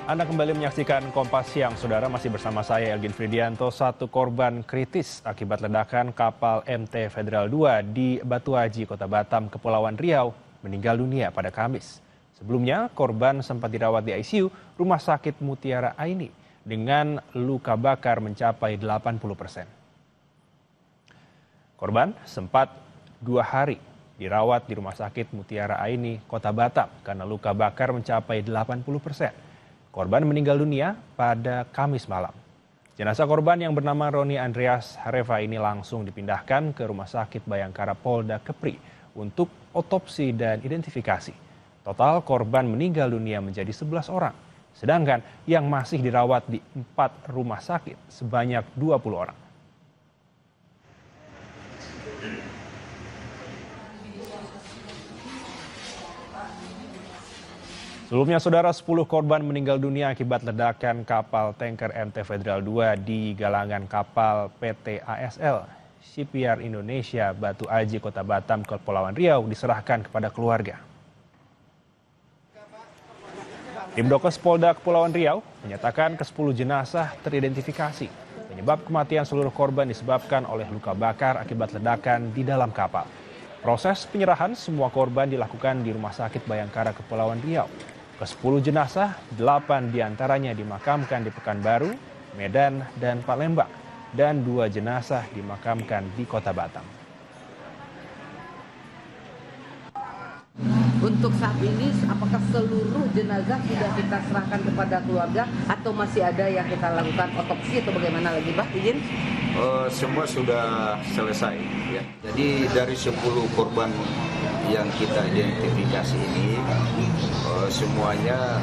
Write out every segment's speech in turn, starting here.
Anda kembali menyaksikan Kompas Siang. Saudara, masih bersama saya Elgin Fridianto. Satu korban kritis akibat ledakan kapal MT Federal II di Batu Aji, Kota Batam, Kepulauan Riau, meninggal dunia pada Kamis. Sebelumnya, korban sempat dirawat di ICU Rumah Sakit Mutiara Aini dengan luka bakar mencapai 80%. Korban sempat 2 hari dirawat di Rumah Sakit Mutiara Aini, Kota Batam, karena luka bakar mencapai 80%. Korban meninggal dunia pada Kamis malam. Jenazah korban yang bernama Roni Andreas Hareva ini langsung dipindahkan ke Rumah Sakit Bayangkara Polda Kepri untuk otopsi dan identifikasi. Total korban meninggal dunia menjadi 11 orang, sedangkan yang masih dirawat di 4 rumah sakit sebanyak 20 orang. Sebelumnya, saudara, 10 korban meninggal dunia akibat ledakan kapal tanker MT Federal II di galangan kapal PT ASL Shipyard Indonesia Batu Aji, Kota Batam, Kepulauan Riau diserahkan kepada keluarga. Tim Dokes Polda Kepulauan Riau menyatakan ke-10 jenazah teridentifikasi. Penyebab kematian seluruh korban disebabkan oleh luka bakar akibat ledakan di dalam kapal. Proses penyerahan semua korban dilakukan di Rumah Sakit Bayangkara Kepulauan Riau. Ke-10 jenazah, 8 diantaranya dimakamkan di Pekanbaru, Medan, dan Palembang, dan 2 jenazah dimakamkan di Kota Batam. Untuk saat ini, apakah seluruh jenazah sudah kita serahkan kepada keluarga atau masih ada yang kita lakukan otopsi atau bagaimana lagi, Pak? Izin? Semua sudah selesai. Ya. Jadi dari 10 korban yang kita identifikasi ini, semuanya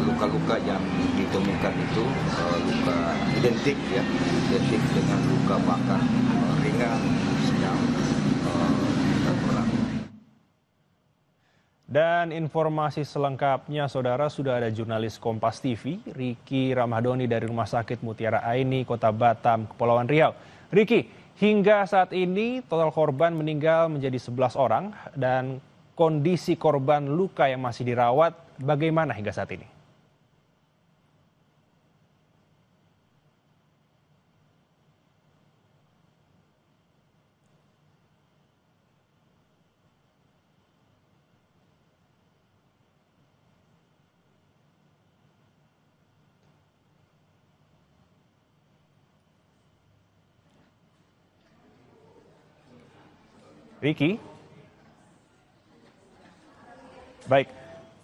luka-luka yang ditemukan itu luka identik dengan luka bakar ringan, sedang, dan berat. Dan informasi selengkapnya, saudara, sudah ada jurnalis Kompas TV, Riki Ramadhani dari Rumah Sakit Mutiara Aini, Kota Batam, Kepulauan Riau. Riki, hingga saat ini total korban meninggal menjadi 11 orang dan kondisi korban luka yang masih dirawat bagaimana hingga saat ini? Riki? Baik,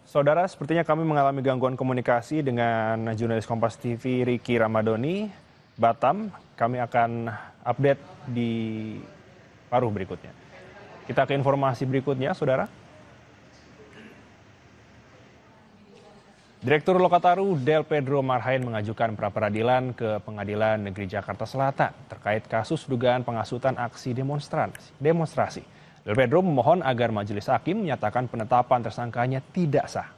saudara, sepertinya kami mengalami gangguan komunikasi dengan jurnalis Kompas TV Riki Ramadhani, Batam. Kami akan update di paruh berikutnya. Kita ke informasi berikutnya, saudara. Direktur Lokataru Del Pedro Marhain mengajukan pra-peradilan ke Pengadilan Negeri Jakarta Selatan terkait kasus dugaan penghasutan aksi demonstrasi. Del Pedro memohon agar majelis hakim menyatakan penetapan tersangkanya tidak sah.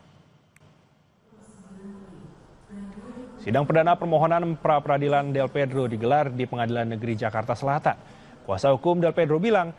Sidang perdana permohonan pra-peradilan Del Pedro digelar di Pengadilan Negeri Jakarta Selatan. Kuasa hukum Del Pedro bilang